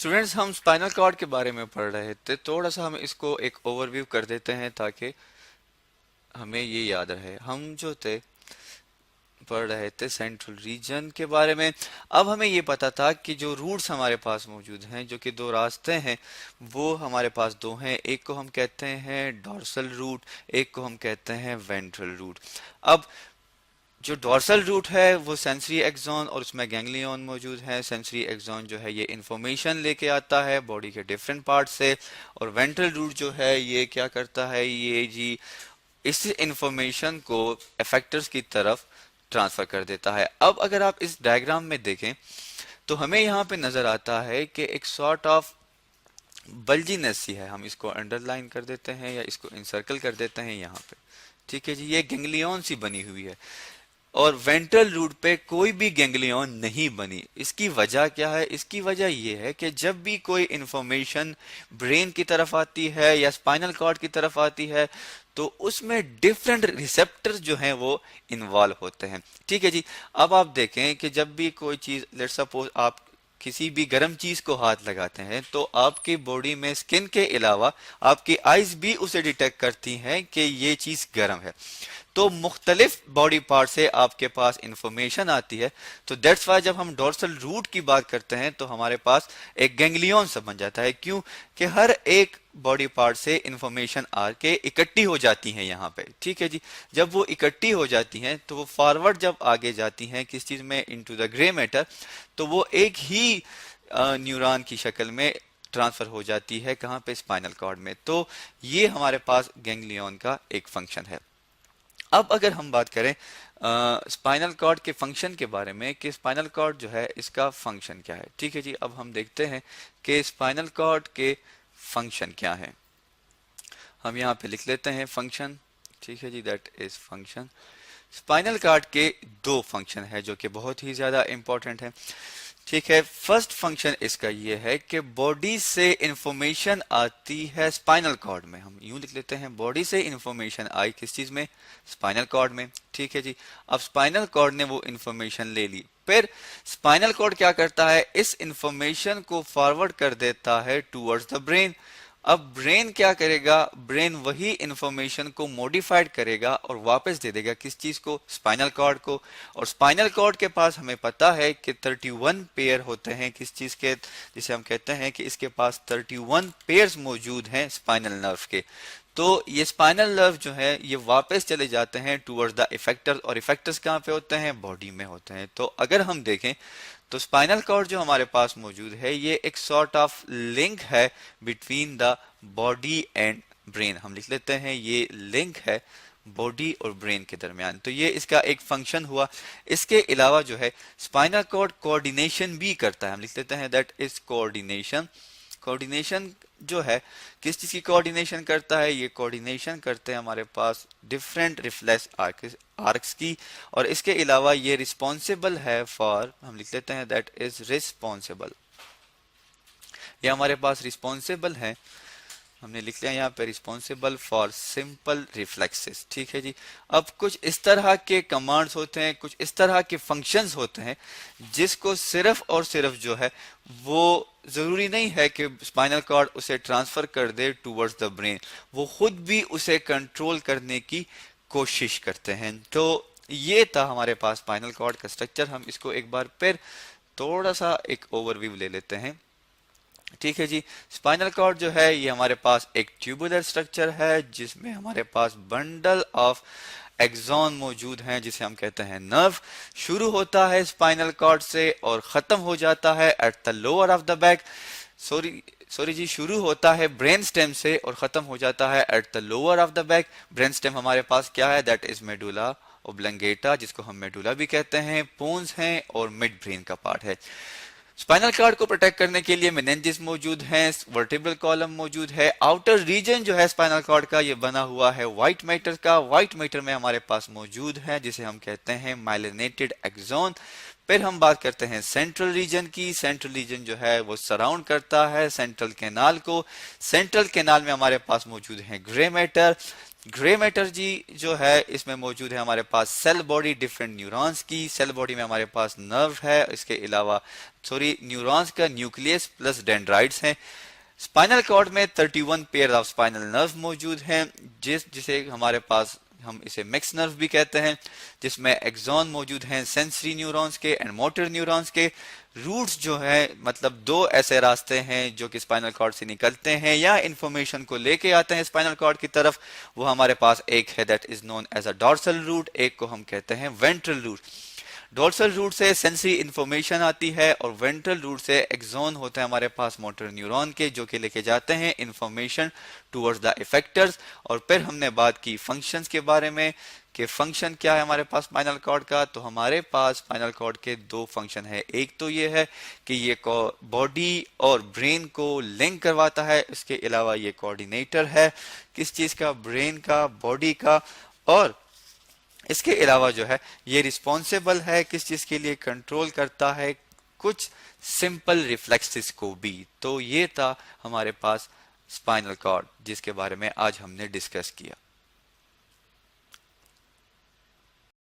Students, हम spinal cord के बारे में पढ़ रहे थे। थोड़ा सा हम इसको एक ओवरव्यू कर देते हैं ताकि हमें ये याद रहे। हम जो थे पढ़ रहे थे सेंट्रल रीजन के बारे में। अब हमें ये पता था कि जो रूट्स हमारे पास मौजूद हैं, जो कि दो रास्ते हैं, वो हमारे पास दो हैं। एक को हम कहते हैं डॉर्सल रूट, एक को हम कहते हैं वेंट्रल रूट। अब जो डॉर्सल रूट है वो सेंसरी एक्सॉन और उसमें गैंग्लियन मौजूद है। सेंसरी एक्सॉन जो है ये इंफॉर्मेशन लेके आता है बॉडी के डिफरेंट पार्ट से, और वेंट्रल रूट जो है ये क्या करता है, ये जी इस इंफॉर्मेशन को इफेक्टर्स की तरफ ट्रांसफर कर देता है। अब अगर आप इस डायग्राम में देखें तो हमें यहाँ पे नजर आता है कि एक सॉर्ट ऑफ बल्जीनेस सी है। हम इसको अंडरलाइन कर देते हैं या इसको इंसर्कल कर देते हैं यहाँ पे। ठीक है जी, ये गैंग्लियन सी बनी हुई है और वेंट्रल रूट पे कोई भी गैंग्लियन नहीं बनी। इसकी वजह क्या है? इसकी वजह यह है कि जब भी कोई इंफॉर्मेशन ब्रेन की तरफ आती है या स्पाइनल कॉर्ड की तरफ आती है तो उसमें डिफरेंट रिसेप्टर्स जो हैं वो इन्वॉल्व होते हैं। ठीक है जी। अब आप देखें कि जब भी कोई चीज, लेट्स सपोज आप किसी भी गर्म चीज को हाथ लगाते हैं तो आपकी बॉडी में स्किन के अलावा आपकी आईज भी उसे डिटेक्ट करती हैं कि ये चीज गर्म है। तो मुख्तलिफ बॉडी पार्ट से आपके पास इंफॉर्मेशन आती है। तो दैट्स वाई जब हम डोर्सल रूट की बात करते हैं तो हमारे पास एक गैंग्लियन सा बन जाता है। क्यों? कि हर एक बॉडी पार्ट से इंफॉर्मेशन आके इकट्ठी हो जाती हैं यहाँ पे। ठीक है जी। जब वो इकट्ठी हो जाती हैं तो वो फॉरवर्ड जब आगे जाती हैं किस चीज में, इनटू द ग्रे मैटर, तो वो एक ही न्यूरॉन की शक्ल में ट्रांसफर हो जाती है। कहाँ पे? स्पाइनल कॉर्ड में। तो ये हमारे पास गैंग्लियन का एक फंक्शन है। अब अगर हम बात करें स्पाइनल कॉर्ड के फंक्शन के बारे में कि स्पाइनल कॉर्ड जो है इसका फंक्शन क्या है। ठीक है जी। अब हम देखते हैं कि स्पाइनल कॉर्ड के फंक्शन क्या है। हम यहाँ पे लिख लेते हैं फंक्शन। ठीक है जी, that is function. Spinal cord के दो फंक्शन है जो कि बहुत ही ज्यादा इंपॉर्टेंट है। ठीक है। फर्स्ट फंक्शन इसका ये है कि बॉडी से इंफॉर्मेशन आती है स्पाइनल कॉर्ड में। हम यूं लिख लेते हैं, बॉडी से इंफॉर्मेशन आई किस चीज में? स्पाइनल कॉर्ड में। ठीक है जी। अब स्पाइनल कॉर्ड ने वो इंफॉर्मेशन ले ली, फिर स्पाइनल कॉर्ड क्या करता है? इस इंफॉर्मेशन को फॉरवर्ड कर देता है टूवर्ड्स द ब्रेन। अब ब्रेन क्या करेगा? ब्रेन वही इंफॉर्मेशन को मॉडिफाइड करेगा और वापस दे देगा किस चीज को? स्पाइनल कॉर्ड को। और स्पाइनल कॉर्ड के पास हमें पता है कि 31 पेयर होते हैं किस चीज के, जिसे हम कहते हैं कि इसके पास 31 पेयर्स मौजूद हैं स्पाइनल नर्व के। तो ये स्पाइनल नर्व जो है ये वापस चले जाते हैं टूवर्ड्स द इफेक्टर्स, और इफेक्टर्स कहाँ पे होते हैं? बॉडी में होते हैं। तो अगर हम देखें तो स्पाइनल कॉर्ड जो हमारे पास मौजूद है ये एक सॉर्ट ऑफ लिंक है between the body and brain. हम लिख लेते हैं ये लिंक है बॉडी और ब्रेन के दरमियान। तो ये इसका एक फंक्शन हुआ। इसके अलावा जो है स्पाइनल कॉर्ड कोऑर्डिनेशन भी करता है। हम लिख लेते हैं दैट इज कोऑर्डिनेशन। कोऑर्डिनेशन जो है किस चीज की कोऑर्डिनेशन करता है? ये कोऑर्डिनेशन करते हैं हमारे पास डिफरेंट रिफ्लेक्स आर्क्स की। और इसके अलावा ये रिस्पॉन्सिबल है फॉर, हम लिख लेते हैं दैट इज रिस्पॉन्सिबल। ये हमारे पास रिस्पॉन्सिबल है, हमने लिख लिया यहाँ पे रिस्पॉन्सिबल फॉर सिंपल रिफ्लेक्सेस। ठीक है जी। अब कुछ इस तरह के कमांड्स होते हैं, कुछ इस तरह के फंक्शंस होते हैं जिसको सिर्फ और सिर्फ जो है वो जरूरी नहीं है कि स्पाइनल कॉर्ड उसे ट्रांसफर कर दे टूवर्ड्स द ब्रेन, वो खुद भी उसे कंट्रोल करने की कोशिश करते हैं। तो ये था हमारे पास स्पाइनल कॉर्ड का स्ट्रक्चर। हम इसको एक बार फिर थोड़ा सा एक ओवरव्यू ले लेते हैं। ठीक है जी। स्पाइनल कॉर्ड जो है ये हमारे पास एक ट्यूबुलर स्ट्रक्चर है जिसमें हमारे पास बंडल ऑफ एक्सॉन मौजूद हैं जिसे हम कहते हैं नर्व। शुरू होता है स्पाइनल कॉर्ड से और खत्म हो जाता है at the lower of the back. Sorry जी, शुरू होता है ब्रेन स्टेम से और खत्म हो जाता है at the lower of the back. Brain stem हमारे पास क्या है? दैट इज मेडुला ओब्लंगेटा, जिसको हम मेडुला भी कहते हैं। पोन्स हैं और मिड ब्रेन का पार्ट है। स्पाइनल कॉर्ड को प्रोटेक्ट करने के लिए मेनिंजेस मौजूद हैं, वर्टेब्रल कॉलम मौजूद है। आउटर रीजन जो है स्पाइनल कॉर्ड का ये बना हुआ है व्हाइट मैटर का। व्हाइट मैटर में हमारे पास मौजूद है जिसे हम कहते हैं माइलिनेटेड एक्सोन। फिर हम बात करते हैं सेंट्रल रीजन की। सेंट्रल रीजन जो है वो सराउंड करता है सेंट्रल कैनाल को। सेंट्रल कैनाल में हमारे पास मौजूद है ग्रे मैटर। ग्रे मैटर जी जो है इसमें मौजूद है हमारे पास सेल बॉडी डिफरेंट न्यूरॉन्स की। सेल बॉडी में हमारे पास नर्व है, इसके अलावा सॉरी न्यूरॉन्स का न्यूक्लियस प्लस डेंड्राइट्स हैं। स्पाइनल कॉर्ड में 31 पेयर ऑफ स्पाइनल नर्व मौजूद हैं, जिसे हमारे पास हम इसे मिक्स नर्व भी कहते हैं, जिसमें एक्सॉन मौजूद हैं सेंसरी न्यूरॉन्स के एंड मोटर न्यूरॉन्स के। रूट्स जो है मतलब दो ऐसे रास्ते हैं जो कि स्पाइनल कॉर्ड से निकलते हैं या इंफॉर्मेशन को लेके आते हैं स्पाइनल कॉर्ड की तरफ। वो हमारे पास एक है that is known as a dorsal root, एक को हम कहते हैं वेंट्रल रूट। डोर्सल रूट से सेंसरी इंफॉर्मेशन आती है और वेंट्रल रूट से एक्सोन होते हैं हमारे पास मोटर न्यूरॉन के, जो कि लेके जाते हैं इंफॉर्मेशन टुवर्ड्स द इफेक्टर्स। और फिर हमने बात की फंक्शंस के बारे में कि फंक्शन क्या है हमारे पास स्पाइनल कॉर्ड का। तो हमारे पास स्पाइनल कॉर्ड के दो फंक्शन है, एक तो ये है कि ये बॉडी और ब्रेन को लिंक करवाता है, इसके अलावा ये कोऑर्डिनेटर है किस चीज का, ब्रेन का, बॉडी का। और इसके अलावा जो है ये रिस्पॉन्सिबल है किस चीज के लिए, कंट्रोल करता है कुछ सिंपल रिफ्लेक्सेस को भी। तो ये था हमारे पास स्पाइनल कॉर्ड जिसके बारे में आज हमने डिस्कस किया।